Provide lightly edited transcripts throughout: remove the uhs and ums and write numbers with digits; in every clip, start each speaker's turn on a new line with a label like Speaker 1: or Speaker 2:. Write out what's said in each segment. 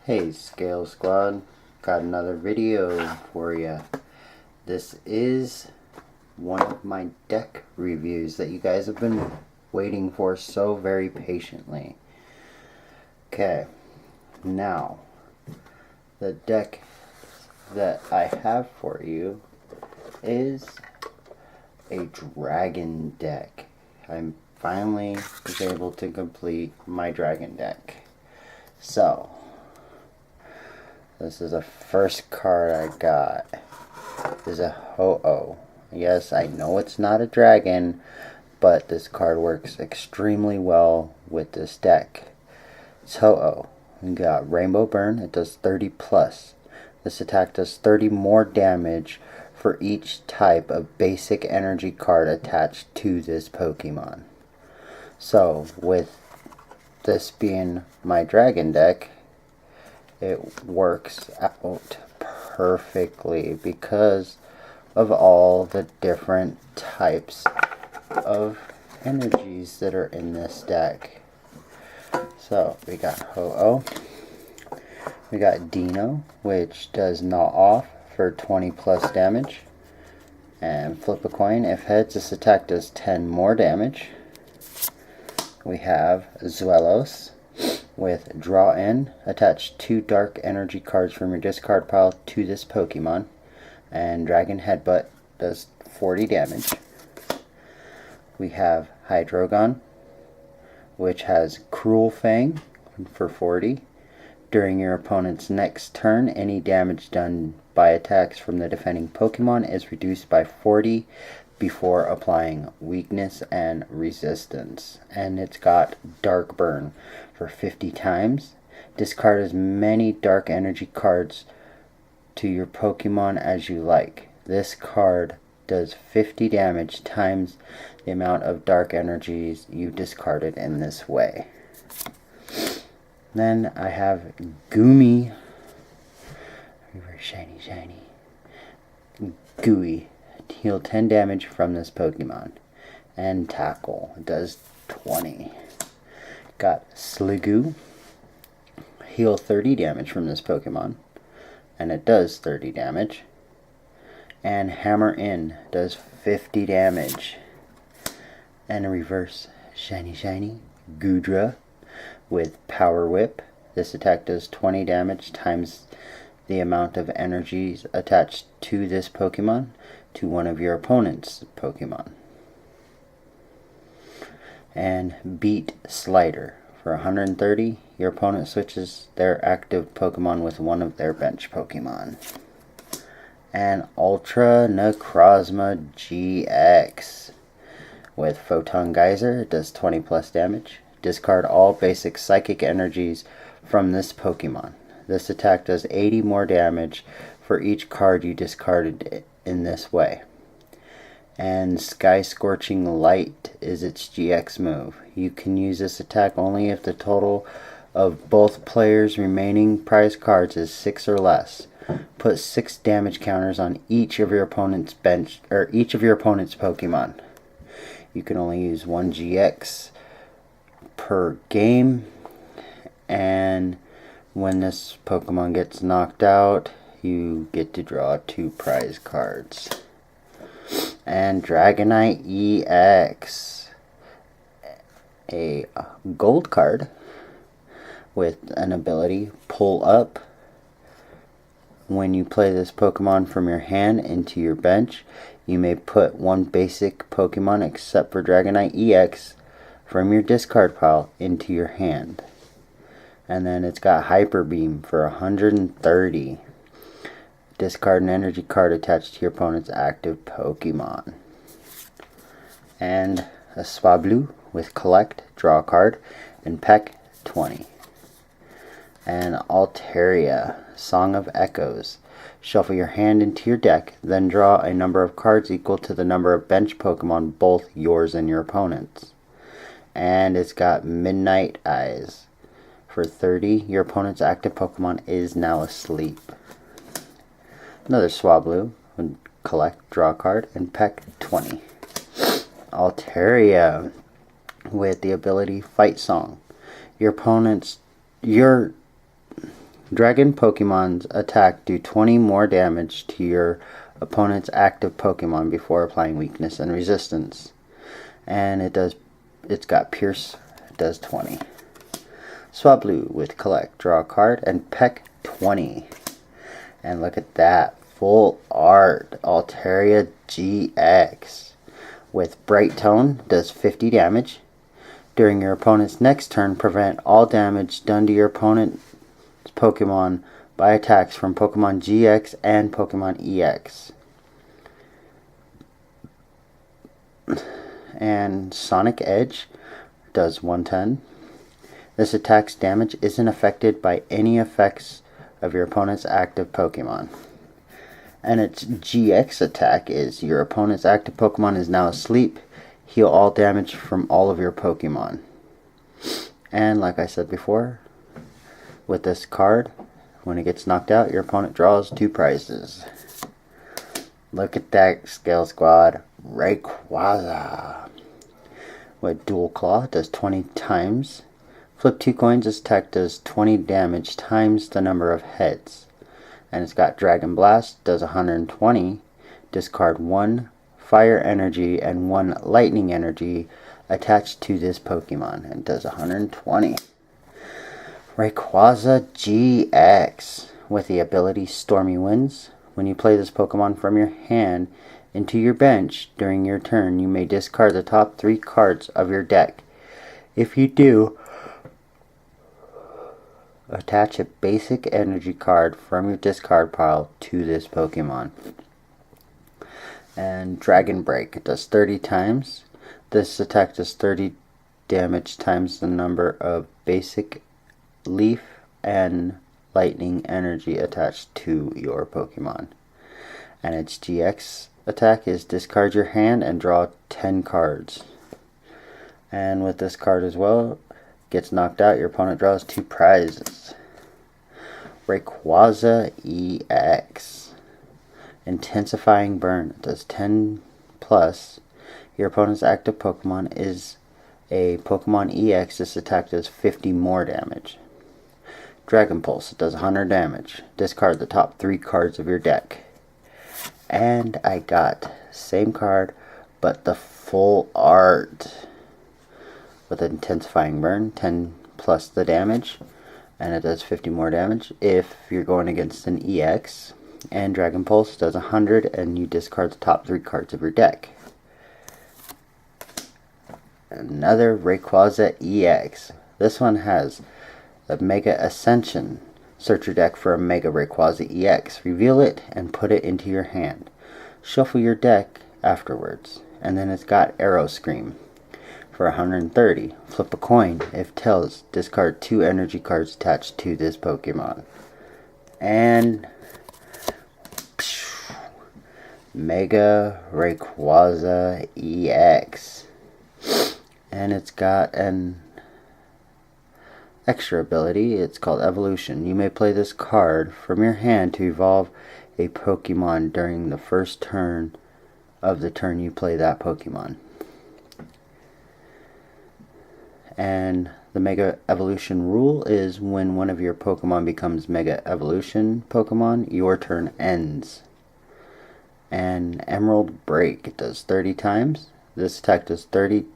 Speaker 1: Hey Scale Squad, got another video for you. This is one of my deck reviews that you guys have been waiting for so very patiently. Okay, now the deck that I have for you is a dragon deck. I finally was able to complete my dragon deck. So, this is the first card I got. This is a Ho-Oh. Yes, I know it's not a dragon, but this card works extremely well with this deck. It's Ho-Oh. We got Rainbow Burn. It does 30 plus. This attack does 30 more damage for each type of basic energy card attached to this Pokemon. So, with this being my dragon deck, it works out perfectly because of all the different types of energies that are in this deck. So we got Ho-Oh, we got Dino, which does Gnaw Off for 20 plus damage, and Flip a Coin. If heads, this attack does 10 more damage. We have Zweilous with Draw In. Attach 2 dark energy cards from your discard pile to this Pokemon. And Dragon Headbutt does 40 damage. We have Hydreigon, which has Cruel Fang for 40. During your opponent's next turn, any damage done by attacks from the defending Pokemon is reduced by 40 before applying weakness and resistance. And it's got Dark Burn for 50 times. Discard as many dark energy cards to your Pokemon as you like. This card does 50 damage times the amount of dark energies you discarded in this way. Then I have Goomy. Very shiny. Gooey. Heal 10 damage from this Pokemon. And Tackle. It does 20. Got Sliggoo. Heal 30 damage from this Pokemon. And it does 30 damage. And Hammer In does 50 damage. And a reverse shiny Goodra with Power Whip. This attack does 20 damage times the amount of energies attached to this Pokemon to one of your opponent's Pokemon. And Beat Slider. For 130, your opponent switches their active Pokemon with one of their bench Pokemon. And Ultra Necrozma GX with Photon Geyser. It does 20 plus damage. Discard all basic psychic energies from this Pokemon. This attack does 80 more damage for each card you discarded in this way. And Sky Scorching Light is its GX move. You can use this attack only if the total of both players' remaining prize cards is 6 or less. Put 6 damage counters on each of your opponent's bench, or each of your opponent's Pokemon. You can only use 1 GX per game, and when this Pokemon gets knocked out, you get to draw 2 prize cards. And Dragonite EX, a gold card with an ability Pull Up. When you play this Pokemon from your hand into your bench, you may put 1 basic Pokemon except for Dragonite EX from your discard pile into your hand. And then it's got Hyper Beam for 130. Discard an energy card attached to your opponent's active Pokemon. And a Swablu with Collect, draw a card, and Peck 20. And Altaria, Song of Echoes. Shuffle your hand into your deck, then draw a number of cards equal to the number of bench Pokemon, both yours and your opponent's. And it's got Midnight Eyes. For 30, your opponent's active Pokemon is now asleep. Another Swablu, Collect, draw a card, and Peck 20. Altaria with the ability Fight Song. Your Dragon Pokemons attack do 20 more damage to your opponent's active Pokemon before applying weakness and resistance. And it's got Pierce, does 20. Swablu with Collect, draw a card, and Peck 20. And look at that, full art, Altaria GX. With Bright Tone, does 50 damage. During your opponent's next turn, prevent all damage done to your opponent's Pokemon by attacks from Pokemon GX and Pokemon EX. And Sonic Edge does 110. This attack's damage isn't affected by any effects of your opponent's active Pokemon. And its GX attack is your opponent's active Pokemon is now asleep. Heal all damage from all of your Pokemon. And like I said before, with this card, when it gets knocked out, your opponent draws 2 prizes. Look at that, Scale Squad. Rayquaza with Dual Claw, does 20 times. Flip 2 coins, this attack does 20 damage times the number of heads. And it's got Dragon Blast, does 120. Discard 1 Fire Energy and 1 Lightning Energy attached to this Pokemon, and does 120. Rayquaza GX with the ability Stormy Winds. When you play this Pokemon from your hand into your bench during your turn, you may discard the top 3 cards of your deck. If you do, attach a basic energy card from your discard pile to this Pokemon. And Dragon Break, it does 30 times. This attack does 30 damage times the number of basic leaf and lightning energy attached to your Pokemon. And its GX attack is discard your hand and draw 10 cards. And with this card as well, gets knocked out, your opponent draws 2 prizes. Rayquaza EX. Intensifying Burn, does 10 plus. Your opponent's active Pokemon is a Pokemon EX. This attack does 50 more damage. Dragon Pulse, it does 100 damage. Discard the top 3 cards of your deck. And I got same card, but the full art with Intensifying Burn, 10 plus the damage, and it does 50 more damage if you're going against an EX. And Dragon Pulse does 100, and you discard the top 3 cards of your deck. Another Rayquaza EX. This one has a Mega Ascension. Search your deck for a Mega Rayquaza EX. Reveal it and put it into your hand. Shuffle your deck afterwards. And then it's got Arrow Scream for 130. Flip a coin. If tails, discard 2 energy cards attached to this Pokemon. And Mega Rayquaza EX. And it's got an extra ability. It's called Evolution. You may play this card from your hand to evolve a Pokemon during the first turn of the turn you play that Pokemon. And the Mega Evolution rule is when one of your Pokemon becomes Mega Evolution Pokemon, your turn ends. And Emerald Break, it does 30 times. This attack does 30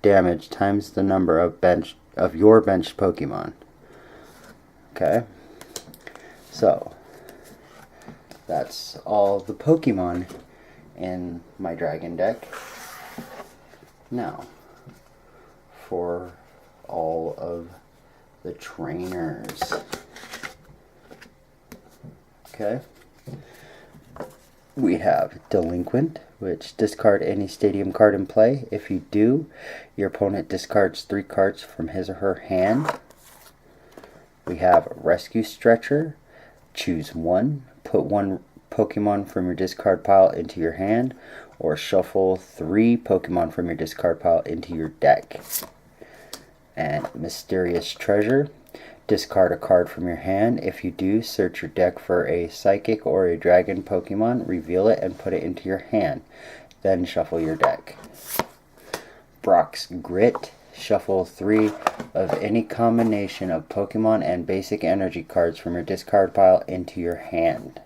Speaker 1: damage times the number of your benched Pokemon. Okay, so that's all the Pokemon in my Dragon deck. Now, for all of the trainers. Okay, we have Delinquent, which discard any stadium card in play. If you do, your opponent discards 3 cards from his or her hand. We have Rescue Stretcher. Choose 1. Put 1 Pokemon from your discard pile into your hand, or shuffle 3 Pokemon from your discard pile into your deck. And Mysterious Treasure. Discard a card from your hand. If you do, search your deck for a Psychic or a Dragon Pokemon, reveal it, and put it into your hand. Then shuffle your deck. Brock's Grit. Shuffle 3 of any combination of Pokemon and basic energy cards from your discard pile into your hand.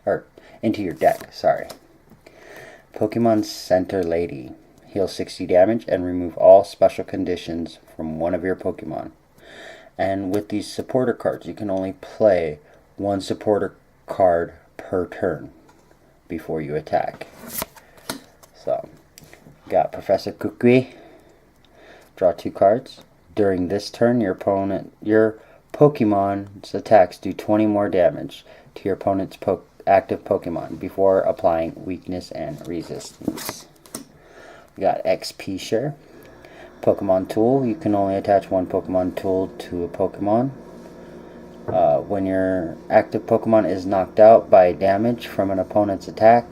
Speaker 1: Or, into your deck, sorry. Pokemon Center Lady. Heal 60 damage and remove all special conditions from one of your Pokemon. And with these supporter cards, you can only play one supporter card per turn before you attack. So, got Professor Kukui. Draw 2 cards. During this turn, your Pokemon's attacks do 20 more damage to your opponent's active Pokemon before applying weakness and resistance. We got XP Share. Pokemon Tool. You can only attach one Pokemon Tool to a Pokemon. When your active Pokemon is knocked out by damage from an opponent's attack,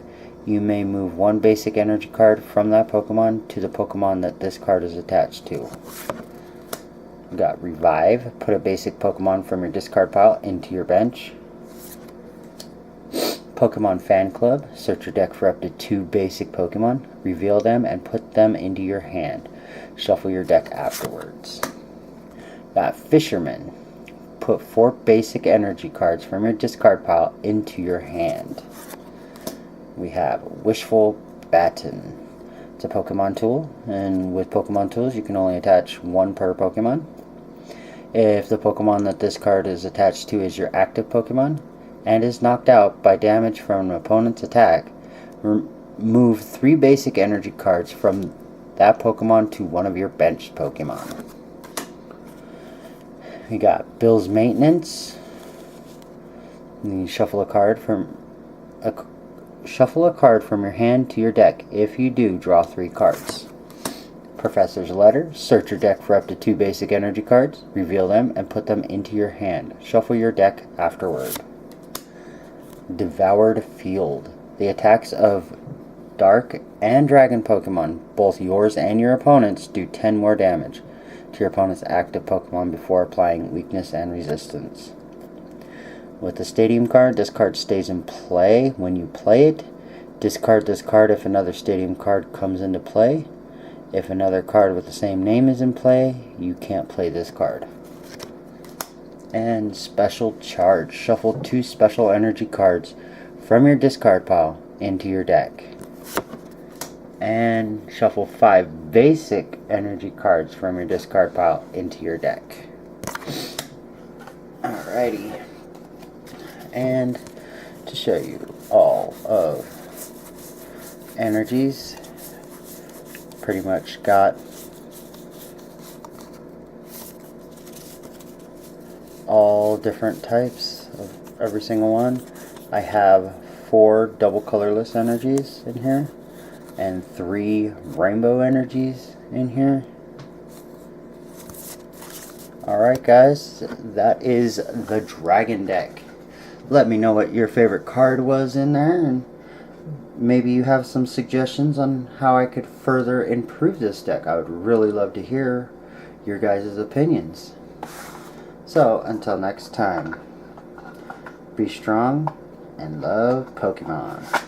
Speaker 1: you may move one basic energy card from that Pokemon to the Pokemon that this card is attached to. We got Revive. Put a basic Pokemon from your discard pile into your bench. Pokemon Fan Club. Search your deck for up to 2 basic Pokemon. Reveal them and put them into your hand. Shuffle your deck afterwards. Got Fisherman. Put 4 basic energy cards from your discard pile into your hand. We have Wishful Baton. It's a Pokemon tool, and with Pokemon tools you can only attach 1 per Pokemon. If the Pokemon that this card is attached to is your active Pokemon and is knocked out by damage from an opponent's attack, move 3 basic energy cards from that Pokemon to one of your benched Pokemon. We got Bill's Maintenance. And you shuffle a card from your hand to your deck. If you do, draw 3 cards. Professor's Letter. Search your deck for up to 2 basic energy cards. Reveal them and put them into your hand. Shuffle your deck afterward. Devoured Field. The attacks of Dark and Dragon Pokemon, both yours and your opponent's, do 10 more damage to your opponent's active Pokemon before applying weakness and resistance. With the Stadium card, this card stays in play when you play it. Discard this card if another Stadium card comes into play. If another card with the same name is in play, you can't play this card. And Special Charge. Shuffle 2 special energy cards from your discard pile into your deck. And shuffle 5 basic energy cards from your discard pile into your deck. Alrighty. And to show you all of energies, pretty much got all different types of every single one. I have 4 double colorless energies in here and 3 rainbow energies in here. Alright guys, that is the Dragon deck. Let me know what your favorite card was in there, and maybe you have some suggestions on how I could further improve this deck. I would really love to hear your guys' opinions. So, until next time, be strong and love Pokemon.